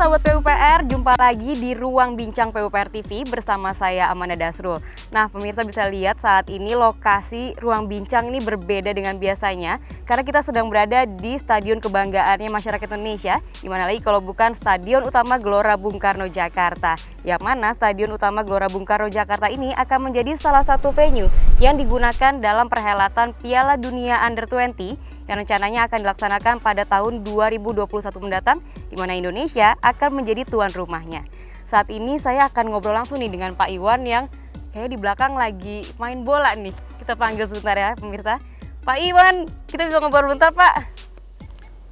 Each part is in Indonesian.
Sahabat PUPR, jumpa lagi di Ruang Bincang PUPR TV bersama saya Amanda Dasrul. Nah, pemirsa bisa lihat saat ini lokasi Ruang Bincang ini berbeda dengan biasanya karena kita sedang berada di Stadion Kebanggaannya Masyarakat Indonesia, di mana lagi kalau bukan Stadion Utama Gelora Bung Karno Jakarta. Yang mana Stadion Utama Gelora Bung Karno Jakarta ini akan menjadi salah satu venue yang digunakan dalam perhelatan Piala Dunia Under-20 yang rencananya akan dilaksanakan pada tahun 2021 mendatang, di mana Indonesia akan menjadi tuan rumahnya. Saat ini saya akan ngobrol langsung nih dengan Pak Iwan yang kayak di belakang lagi main bola nih. Kita panggil sebentar ya pemirsa. Pak Iwan, kita bisa ngobrol bentar Pak?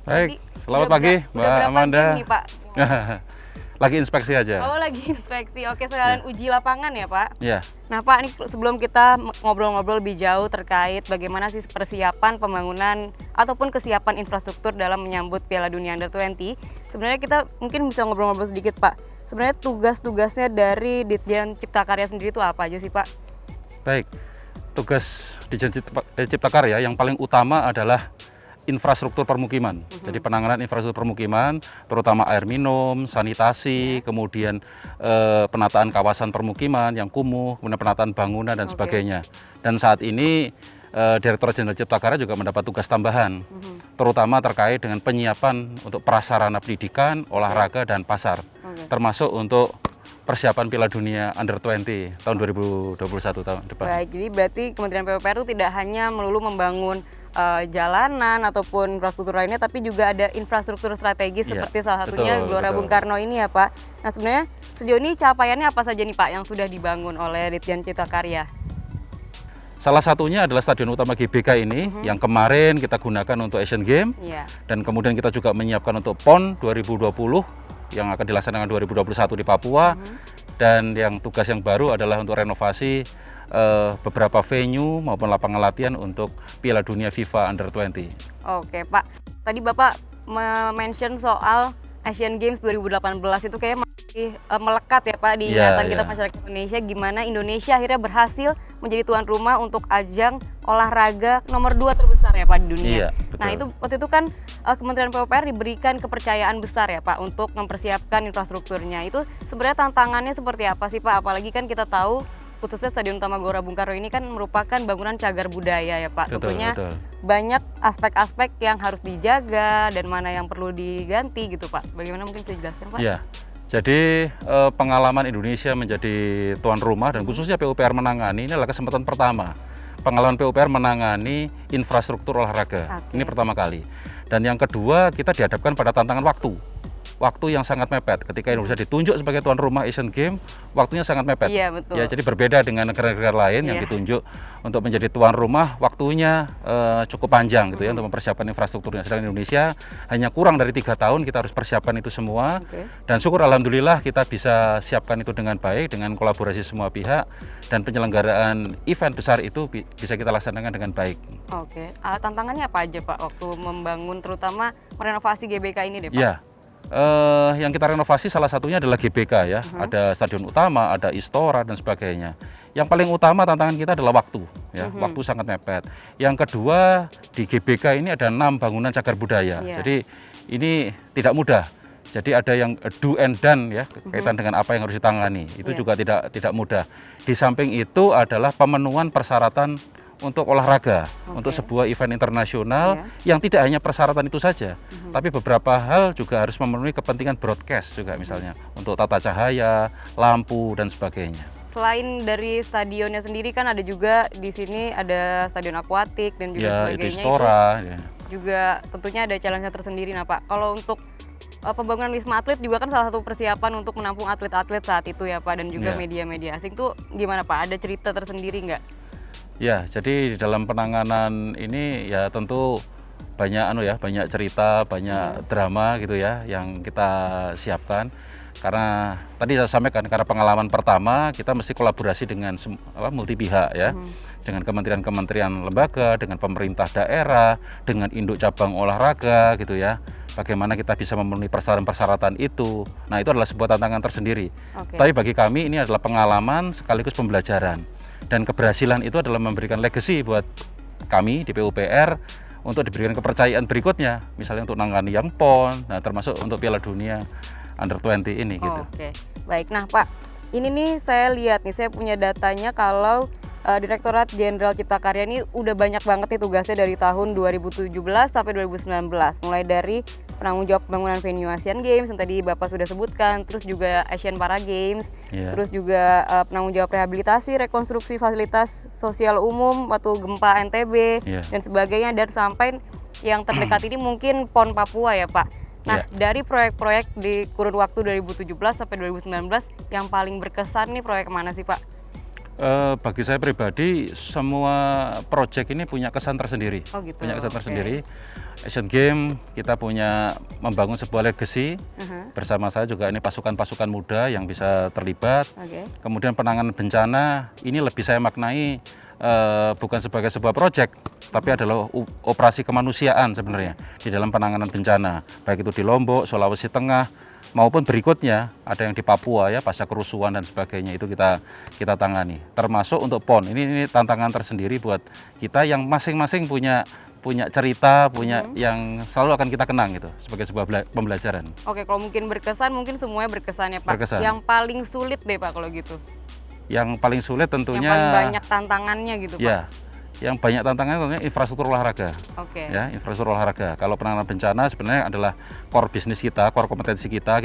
Baik, selamat pagi Mbak Amanda. Nih, Pak? Lagi inspeksi aja. Oh, lagi inspeksi. Oke, sekalian uji lapangan ya Pak? Iya. Nah Pak, ini sebelum kita ngobrol-ngobrol lebih jauh terkait bagaimana sih persiapan pembangunan ataupun kesiapan infrastruktur dalam menyambut Piala Dunia Under-20, sebenarnya kita mungkin bisa ngobrol-ngobrol sedikit Pak. Sebenarnya tugas-tugasnya dari Ditjen Cipta Karya sendiri itu apa aja sih Pak? Baik, tugas Ditjen Cipta Karya yang paling utama adalah infrastruktur permukiman. Jadi penanganan infrastruktur permukiman, terutama air minum, sanitasi, kemudian penataan kawasan permukiman yang kumuh, kemudian penataan bangunan dan sebagainya. Dan saat ini Direktorat Jenderal Cipta Karya juga mendapat tugas tambahan, terutama terkait dengan penyiapan untuk prasarana pendidikan, olahraga dan pasar, termasuk untuk persiapan Piala Dunia Under-20 tahun 2021 tahun depan. Baik, jadi berarti Kementerian PUPR itu tidak hanya melulu membangun jalanan ataupun infrastruktur lainnya, tapi juga ada infrastruktur strategis seperti salah satunya Gelora Bung Karno ini ya Pak. Nah sebenarnya sejauh ini capaiannya apa saja nih Pak yang sudah dibangun oleh Ditjen Cipta Karya? Salah satunya adalah Stadion Utama GBK ini yang kemarin kita gunakan untuk Asian Games, dan kemudian kita juga menyiapkan untuk PON 2020 yang akan dilaksanakan 2021 di Papua, dan yang tugas yang baru adalah untuk renovasi beberapa venue maupun lapangan latihan untuk Piala Dunia FIFA Under-20. Oke Pak, tadi Bapak mention soal Asian Games 2018 itu kayak masih melekat ya Pak di ingatan kita masyarakat Indonesia, gimana Indonesia akhirnya berhasil menjadi tuan rumah untuk ajang olahraga nomor 2 terbesar ya Pak di dunia. Nah itu waktu itu kan Kementerian PUPR diberikan kepercayaan besar ya Pak untuk mempersiapkan infrastrukturnya. Itu sebenarnya tantangannya seperti apa sih Pak? Apalagi kan kita tahu khususnya Stadion Utama Gelora Bung Karno ini kan merupakan bangunan cagar budaya ya Pak. Tentunya banyak aspek-aspek yang harus dijaga dan mana yang perlu diganti gitu Pak. Bagaimana mungkin bisa dijelaskan Pak? Iya, jadi pengalaman Indonesia menjadi tuan rumah dan khususnya PUPR menangani ini adalah kesempatan pertama. Pengalaman PUPR menangani infrastruktur olahraga, ini pertama kali. Dan yang kedua, kita dihadapkan pada tantangan waktu yang sangat mepet. Ketika Indonesia ditunjuk sebagai tuan rumah Asian Games, waktunya sangat mepet. Iya, betul. Ya, jadi berbeda dengan negara-negara lain yang ditunjuk untuk menjadi tuan rumah, waktunya cukup panjang gitu ya untuk mempersiapkan infrastrukturnya. Sedangkan Indonesia hanya kurang dari 3 tahun kita harus persiapkan itu semua. Dan syukur alhamdulillah kita bisa siapkan itu dengan baik dengan kolaborasi semua pihak, dan penyelenggaraan event besar itu bisa kita laksanakan dengan baik. Tantangannya apa aja Pak waktu membangun terutama merenovasi GBK ini deh Pak? Ya. Yang kita renovasi salah satunya adalah GBK ya, ada Stadion Utama, ada Istora dan sebagainya. Yang paling utama tantangan kita adalah waktu, ya, waktu sangat mepet. Yang kedua di GBK ini ada 6 bangunan cagar budaya, jadi ini tidak mudah. Jadi ada yang do and done ya, kaitan dengan apa yang harus ditangani, itu juga tidak mudah. Di samping itu adalah pemenuhan persyaratan untuk olahraga, untuk sebuah event internasional yang tidak hanya persyaratan itu saja, tapi beberapa hal juga harus memenuhi kepentingan broadcast juga, misalnya untuk tata cahaya, lampu dan sebagainya. Selain dari stadionnya sendiri kan ada juga di sini ada stadion akuatik dan juga sebagainya. Istora, juga tentunya ada challenge tersendiri. Nah Pak, kalau untuk pembangunan Wisma Atlet juga kan salah satu persiapan untuk menampung atlet-atlet saat itu ya Pak, dan juga media-media asing tuh gimana Pak? Ada cerita tersendiri nggak? Ya, jadi di dalam penanganan ini ya tentu banyak cerita, banyak drama gitu ya yang kita siapkan. Karena tadi saya sampaikan, karena pengalaman pertama kita mesti kolaborasi dengan multi pihak ya, dengan kementerian-kementerian lembaga, dengan pemerintah daerah, dengan induk cabang olahraga gitu ya. Bagaimana kita bisa memenuhi persyaratan-persyaratan itu. Nah, itu adalah sebuah tantangan tersendiri. Tapi bagi kami ini adalah pengalaman sekaligus pembelajaran. Dan keberhasilan itu adalah memberikan legacy buat kami di PUPR untuk diberikan kepercayaan berikutnya, misalnya untuk menangani yang PON, nah termasuk untuk Piala Dunia Under 20 ini gitu. Oke, baik. Nah Pak, ini nih saya lihat nih, saya punya datanya kalau Direktorat Jenderal Cipta Karya ini udah banyak banget nih tugasnya dari tahun 2017 sampai 2019. Mulai dari penanggung jawab pembangunan venue Asian Games yang tadi Bapak sudah sebutkan, terus juga Asian Para Games, terus juga penanggung jawab rehabilitasi, rekonstruksi fasilitas sosial umum waktu gempa NTB dan sebagainya, dan sampai yang terdekat ini mungkin PON Papua ya Pak. Nah, dari proyek-proyek di kurun waktu 2017 sampai 2019 yang paling berkesan nih proyek mana sih Pak? Bagi saya pribadi, semua proyek ini punya kesan tersendiri. Oh gitu. Punya kesan tersendiri. Asian Games kita punya membangun sebuah legacy. Bersama saya juga ini pasukan-pasukan muda yang bisa terlibat. Kemudian penanganan bencana ini lebih saya maknai bukan sebagai sebuah proyek, tapi adalah operasi kemanusiaan sebenarnya di dalam penanganan bencana, baik itu di Lombok, Sulawesi Tengah, maupun berikutnya ada yang di Papua ya, pasca kerusuhan dan sebagainya, itu kita tangani. Termasuk untuk PON ini tantangan tersendiri buat kita yang masing-masing punya cerita, punya yang selalu akan kita kenang gitu sebagai sebuah pembelajaran. Oke, kalau mungkin berkesan, mungkin semuanya berkesan ya Pak. Berkesan. Yang paling sulit deh Pak kalau gitu. Yang paling sulit tentunya yang paling banyak tantangannya gitu Pak. Ya. Yang banyak tantangannya tentunya infrastruktur olahraga. Ya, infrastruktur olahraga. Kalau penanganan bencana sebenarnya adalah core bisnis kita, core kompetensi kita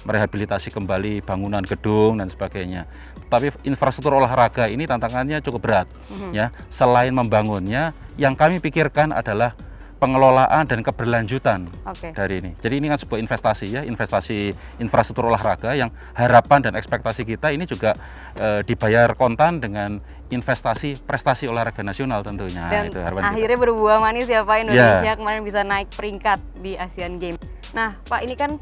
merehabilitasi kembali bangunan gedung dan sebagainya. Tapi infrastruktur olahraga ini tantangannya cukup berat. Ya, selain membangunnya, yang kami pikirkan adalah pengelolaan dan keberlanjutan dari ini. Jadi ini kan sebuah investasi ya, investasi infrastruktur olahraga yang harapan dan ekspektasi kita ini juga dibayar kontan dengan investasi prestasi olahraga nasional tentunya. Dan itu akhirnya berbuah manis ya Pak, Indonesia kemarin bisa naik peringkat di Asian Games. Nah Pak, ini kan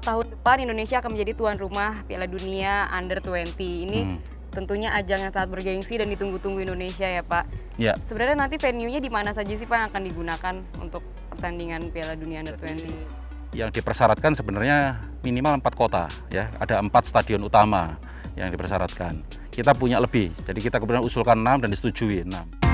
tahun depan Indonesia akan menjadi tuan rumah Piala Dunia Under 20 ini. Tentunya ajang yang sangat bergengsi dan ditunggu-tunggu Indonesia ya Pak. Ya. Sebenarnya nanti venue-nya di mana saja sih Pak yang akan digunakan untuk pertandingan Piala Dunia Under 20? Yang dipersyaratkan sebenarnya minimal 4 kota ya. Ada 4 stadion utama yang dipersyaratkan. Kita punya lebih, jadi kita kemudian usulkan 6 dan disetujui 6.